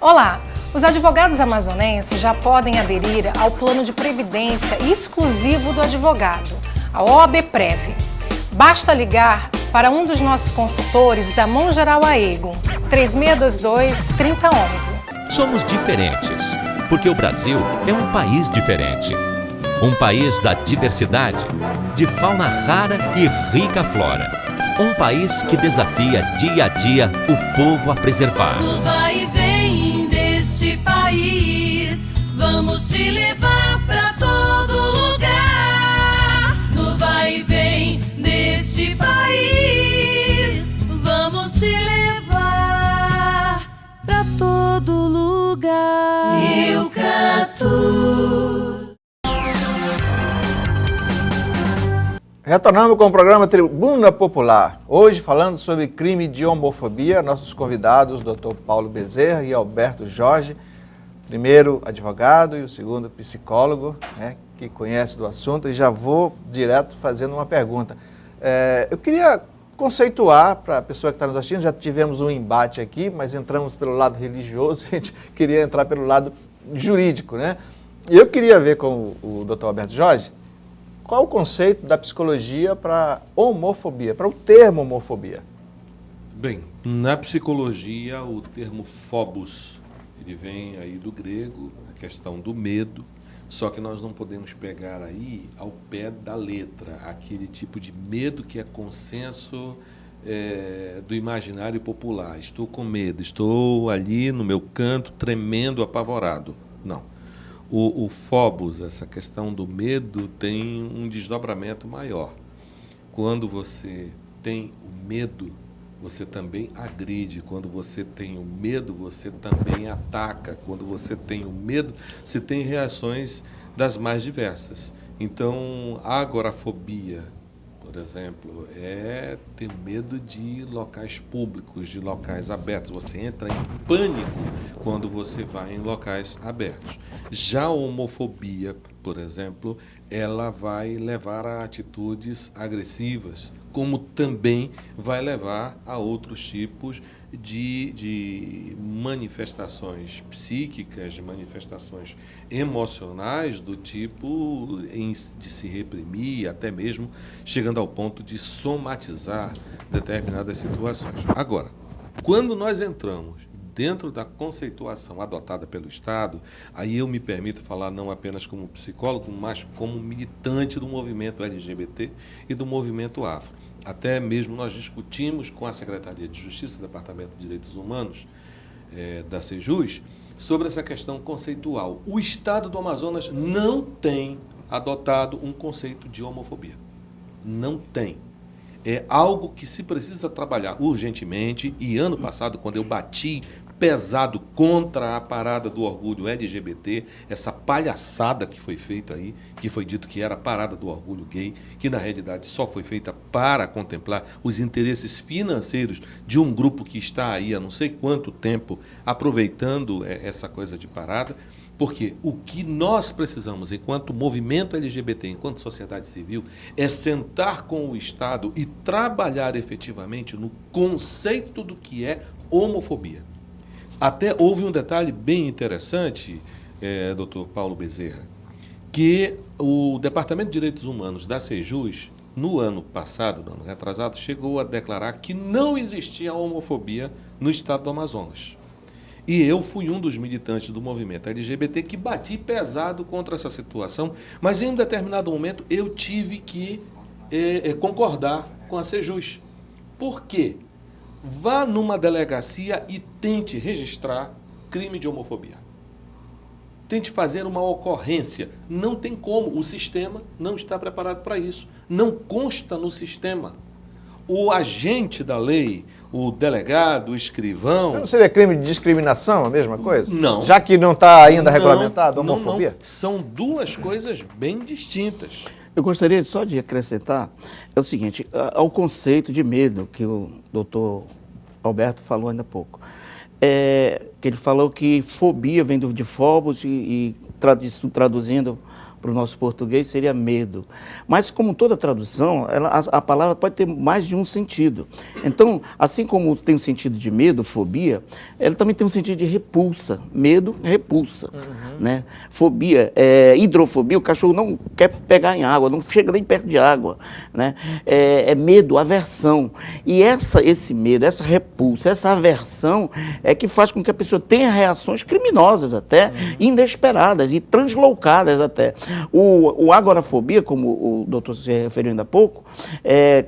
Olá! Os advogados amazonenses já podem aderir ao plano de previdência exclusivo do advogado, a OABPrev. Basta ligar para um dos nossos consultores da Mão Geral Aegon, 3622-3011. Somos diferentes, porque o Brasil é um país diferente. Um país da diversidade, de fauna rara e rica flora. Um país que desafia dia a dia o povo a preservar. No vai e vem deste país, vamos te levar pra todo lugar. No vai e vem deste país, vamos te levar pra todo lugar. Eucatu. Retornamos com o programa Tribuna Popular. Hoje falando sobre crime de homofobia, nossos convidados, Dr. Paulo Bezerra e Alberto Jorge, primeiro advogado e o segundo psicólogo, que conhece do assunto, e já vou direto fazendo uma pergunta. Eu queria conceituar para a pessoa que está nos assistindo, já tivemos um embate aqui, mas entramos pelo lado religioso, a gente queria entrar pelo lado jurídico, né? E eu queria ver com o Dr. Alberto Jorge, qual o conceito da psicologia para homofobia, para o termo homofobia? Bem, na psicologia o termo phobos, ele vem aí do grego, a questão do medo, só que nós não podemos pegar aí ao pé da letra, aquele tipo de medo que é consenso do imaginário popular. Estou com medo, estou ali no meu canto tremendo, apavorado. Não. O phobos, essa questão do medo, tem um desdobramento maior. Quando você tem o medo, você também agride. Quando você tem o medo, você também ataca. Quando você tem o medo, você tem reações das mais diversas. Então, a agorafobia, por exemplo, é ter medo de locais públicos, de locais abertos. Você entra em pânico quando você vai em locais abertos. Já a homofobia, por exemplo, ela vai levar a atitudes agressivas, como também vai levar a outros tipos de manifestações psíquicas, de manifestações emocionais do tipo de se reprimir, até mesmo chegando ao ponto de somatizar determinadas situações. Agora, quando nós entramos dentro da conceituação adotada pelo Estado, aí eu me permito falar não apenas como psicólogo, mas como militante do movimento LGBT e do movimento afro. Até mesmo nós discutimos com a Secretaria de Justiça, Departamento de Direitos Humanos da Sejus, sobre essa questão conceitual. O Estado do Amazonas não tem adotado um conceito de homofobia. Não tem. É algo que se precisa trabalhar urgentemente, e ano passado, quando eu bati pesado contra a parada do orgulho LGBT, essa palhaçada que foi feita aí, que foi dito que era a parada do orgulho gay, que na realidade só foi feita para contemplar os interesses financeiros de um grupo que está aí há não sei quanto tempo aproveitando essa coisa de parada, porque o que nós precisamos enquanto movimento LGBT, enquanto sociedade civil, é sentar com o Estado e trabalhar efetivamente no conceito do que é homofobia. Até houve um detalhe bem interessante, doutor Paulo Bezerra, que o Departamento de Direitos Humanos da Sejus, no ano passado, no ano retrasado, chegou a declarar que não existia homofobia no estado do Amazonas. E eu fui um dos militantes do movimento LGBT que bati pesado contra essa situação, mas em um determinado momento eu tive que concordar com a Sejus. Por quê? Vá numa delegacia e tente registrar crime de homofobia. Tente fazer uma ocorrência. Não tem como, o sistema não está preparado para isso. Não consta no sistema. O agente da lei, o delegado, o escrivão... Não seria crime de discriminação, a mesma coisa? Não. Já que não está ainda regulamentado, homofobia? Não. São duas coisas bem distintas. Eu gostaria só de acrescentar, é o seguinte, ao conceito de medo que o doutor Alberto falou ainda há pouco. Que ele falou que fobia vem de phobos e traduzindo para o nosso português seria medo. Mas, como toda tradução, a palavra pode ter mais de um sentido. Então, assim como tem o sentido de medo, fobia, ela também tem um sentido de repulsa. Medo, repulsa. Né? Fobia, hidrofobia, o cachorro não quer pegar em água, não chega nem perto de água. Né? É medo, aversão. E esse medo, essa repulsa, essa aversão é que faz com que a pessoa tenha reações criminosas até, inesperadas e translocadas até. O agorafobia, como o doutor se referiu ainda há pouco,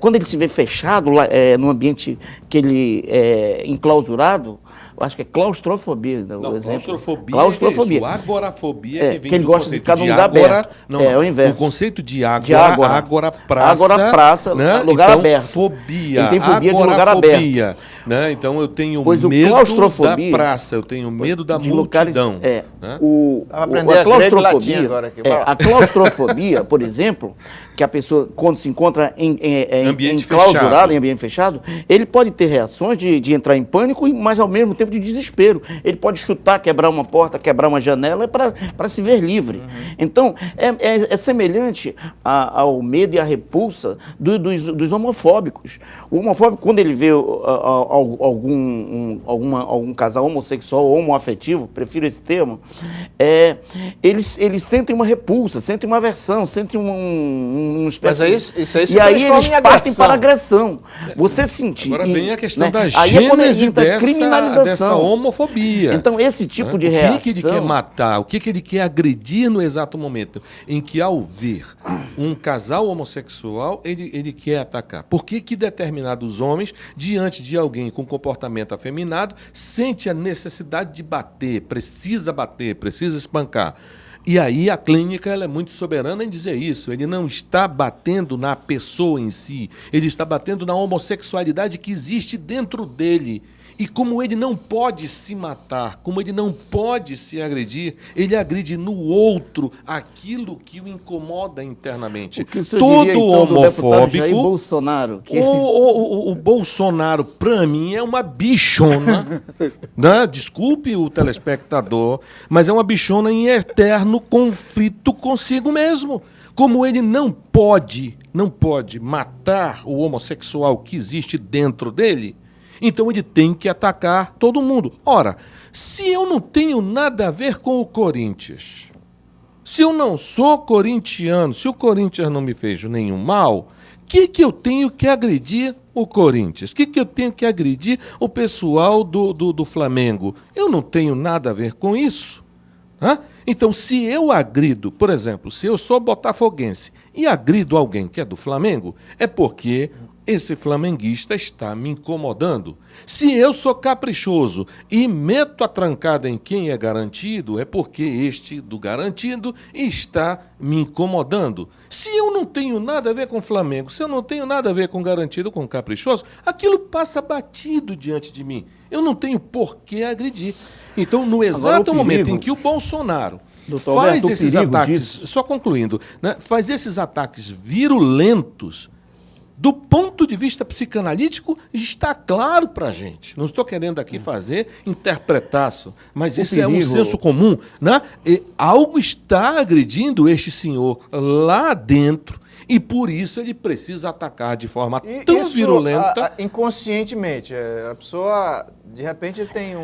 quando ele se vê fechado num ambiente que ele é enclausurado, eu acho que é claustrofobia. Não, exemplo. claustrofobia. É isso. Agorafobia que ele gosta de ficar num lugar aberto. Não, é o inverso. O conceito de ágora, praça. Ágora, praça, né? lugar então, aberto. Fobia. Ele tem fobia de lugar aberto. Né? Então eu tenho medo da praça, eu tenho medo da multidão. Né? A claustrofobia, por exemplo, que a pessoa, quando se encontra enclausurado, em ambiente fechado, ele pode ter reações de entrar em pânico, mas ao mesmo tempo de desespero. Ele pode chutar, quebrar uma porta, quebrar uma janela para se ver livre. Então, é semelhante ao medo e à repulsa dos homofóbicos. O homofóbico, quando ele vê algum casal homossexual ou homoafetivo, prefiro esse termo, eles sentem uma repulsa, sentem uma aversão, sentem uma espécie... Mas isso aí se e aí transforma eles em partem agressão. para a agressão. Você sentir... Agora vem a questão da aí é quando gênese entra dessa homofobia. Então, esse tipo de O reação... que ele quer matar? O que ele quer agredir no exato momento em que, ao ver um casal homossexual, ele quer atacar? Por que determinados homens, diante de alguém com comportamento afeminado, sente a necessidade de bater, precisa espancar? E aí a clínica ela é muito soberana em dizer isso. Ele não está batendo na pessoa em si, ele está batendo na homossexualidade que existe dentro dele. E como ele não pode se matar, como ele não pode se agredir, ele agride no outro aquilo que o incomoda internamente. O que o senhor diria, então, homofóbico, Jair Bolsonaro, o Bolsonaro, para mim, é uma bichona, né? Desculpe o telespectador, mas é uma bichona em eterno conflito consigo mesmo. Como ele não pode matar o homossexual que existe dentro dele, então ele tem que atacar todo mundo. Ora, se eu não tenho nada a ver com o Corinthians, se eu não sou corintiano, se o Corinthians não me fez nenhum mal, que eu tenho que agredir o Corinthians? Que eu tenho que agredir o pessoal do Flamengo? Eu não tenho nada a ver com isso. Então, se eu agrido, por exemplo, se eu sou botafoguense e agrido alguém que é do Flamengo, é porque esse flamenguista está me incomodando. Se eu sou caprichoso e meto a trancada em quem é garantido, é porque este do garantido está me incomodando. Se eu não tenho nada a ver com o Flamengo, se eu não tenho nada a ver com garantido, com caprichoso, aquilo passa batido diante de mim. Eu não tenho por que agredir. Então, no exato momento em que o Bolsonaro faz esses ataques, só concluindo, né, faz esses ataques virulentos, do ponto de vista psicanalítico, está claro para a gente. Não estou querendo aqui fazer interpretaço, mas isso é um senso comum. Né? E algo está agredindo este senhor lá dentro e, por isso, ele precisa atacar de forma tão virulenta. Inconscientemente. A pessoa, de repente, tem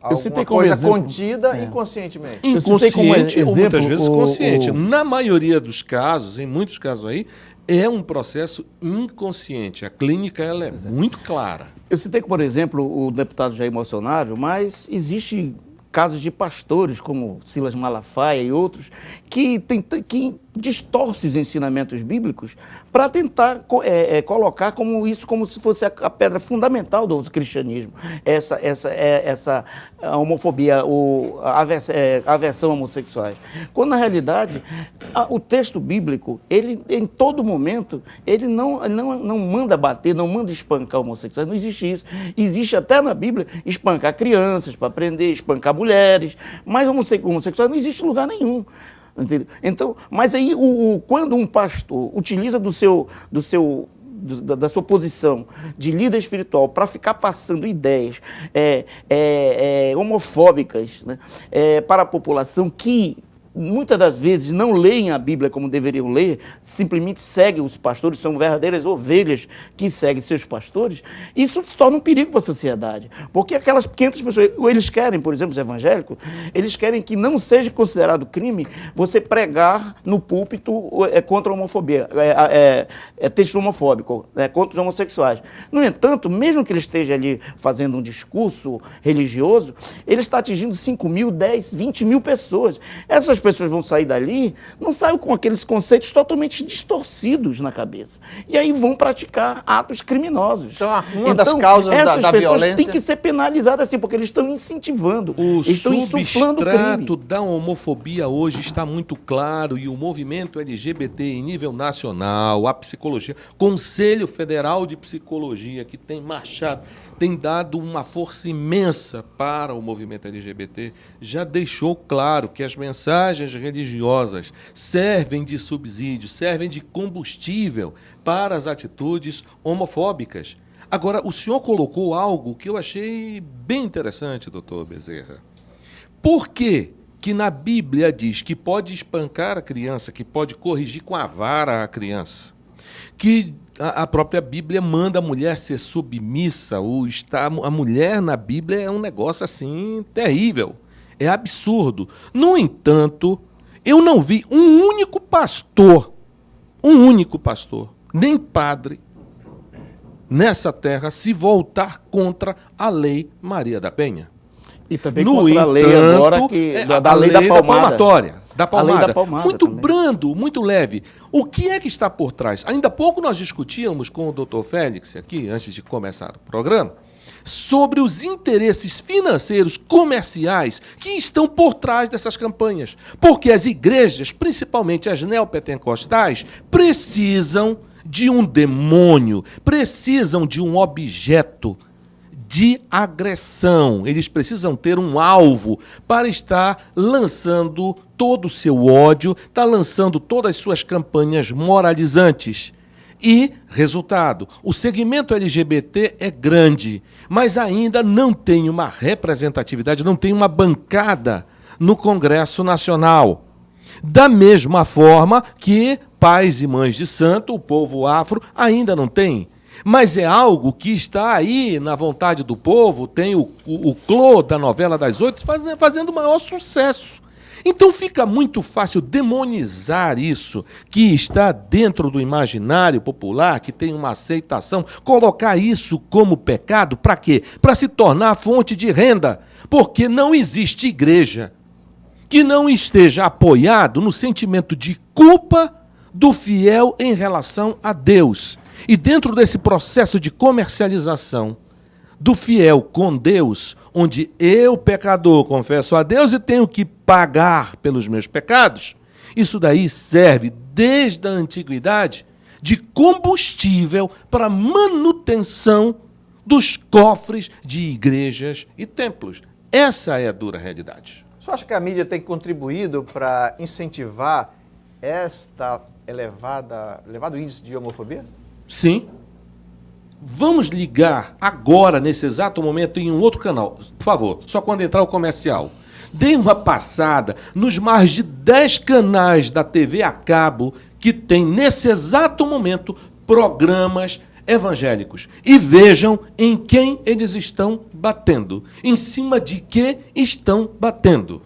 alguma coisa contida inconscientemente. Inconsciente ou muitas vezes consciente. Na maioria dos casos, em muitos casos aí, é um processo inconsciente. A clínica ela é muito clara. Eu citei, por exemplo, o deputado Jair Bolsonaro, mas existe casos de pastores como Silas Malafaia e outros que distorcem os ensinamentos bíblicos para tentar colocar como se fosse a pedra fundamental do cristianismo, essa homofobia, a aversão a homossexuais. Quando, na realidade, o texto bíblico, ele, em todo momento, ele não manda bater, não manda espancar homossexuais, não existe isso. Existe até na Bíblia espancar crianças para aprender, espancar mulheres, mas homossexuais não existe em lugar nenhum. Entendeu? Então, mas aí, quando um pastor utiliza da sua posição de líder espiritual para ficar passando ideias homofóbicas, né, para a população que muitas das vezes não leem a Bíblia como deveriam ler, simplesmente seguem os pastores, são verdadeiras ovelhas que seguem seus pastores, isso se torna um perigo para a sociedade. Porque aquelas 500 pessoas, eles querem, por exemplo, os evangélicos, eles querem que não seja considerado crime você pregar no púlpito contra a homofobia, texto homofóbico, contra os homossexuais. No entanto, mesmo que ele esteja ali fazendo um discurso religioso, ele está atingindo 5 mil, 10, 20 mil pessoas. Essas pessoas vão sair dali, não saem com aqueles conceitos totalmente distorcidos na cabeça. E aí vão praticar atos criminosos. Então, uma das causas essas da pessoas violência... têm que ser penalizadas assim, porque eles estão incentivando, estão insuflando o crime. O substrato da homofobia hoje está muito claro e o movimento LGBT em nível nacional, a psicologia, Conselho Federal de Psicologia, que tem marchado, tem dado uma força imensa para o movimento LGBT, já deixou claro que as mensagens religiosas servem de subsídio, servem de combustível para as atitudes homofóbicas. Agora, o senhor colocou algo que eu achei bem interessante, doutor Bezerra. Por que na Bíblia diz que pode espancar a criança, que pode corrigir com a vara a criança? Que a própria Bíblia manda a mulher ser submissa, a mulher na Bíblia é um negócio assim terrível, é absurdo. No entanto, eu não vi um único pastor, nem padre, nessa terra se voltar contra a lei Maria da Penha. E também contra a lei agora da lei da palmada. Da palmada. A lei da palmada muito também. brando, muito leve. O que é que está por trás? Ainda há pouco nós discutíamos com o doutor Félix aqui, antes de começar o programa, sobre os interesses financeiros, comerciais, que estão por trás dessas campanhas. Porque as igrejas, principalmente as neopentecostais, precisam de um demônio, precisam de um objeto de agressão. Eles precisam ter um alvo para estar lançando todo o seu ódio, estar lançando todas as suas campanhas moralizantes. E, resultado, o segmento LGBT é grande, mas ainda não tem uma representatividade, não tem uma bancada no Congresso Nacional. Da mesma forma que pais e mães de santo, o povo afro, ainda não tem. Mas é algo que está aí na vontade do povo, tem o clô da novela das 8 fazendo maior sucesso. Então fica muito fácil demonizar isso, que está dentro do imaginário popular, que tem uma aceitação, colocar isso como pecado, para quê? Para se tornar fonte de renda, porque não existe igreja que não esteja apoiado no sentimento de culpa do fiel em relação a Deus. E dentro desse processo de comercialização do fiel com Deus, onde eu, pecador, confesso a Deus e tenho que pagar pelos meus pecados, isso daí serve, desde a antiguidade, de combustível para manutenção dos cofres de igrejas e templos. Essa é a dura realidade. Você acha que a mídia tem contribuído para incentivar elevado índice de homofobia? Sim. Vamos ligar agora, nesse exato momento, em um outro canal. Por favor, só quando entrar o comercial. Dê uma passada nos mais de 10 canais da TV a cabo que tem, nesse exato momento, programas evangélicos. E vejam em quem eles estão batendo. Em cima de que estão batendo.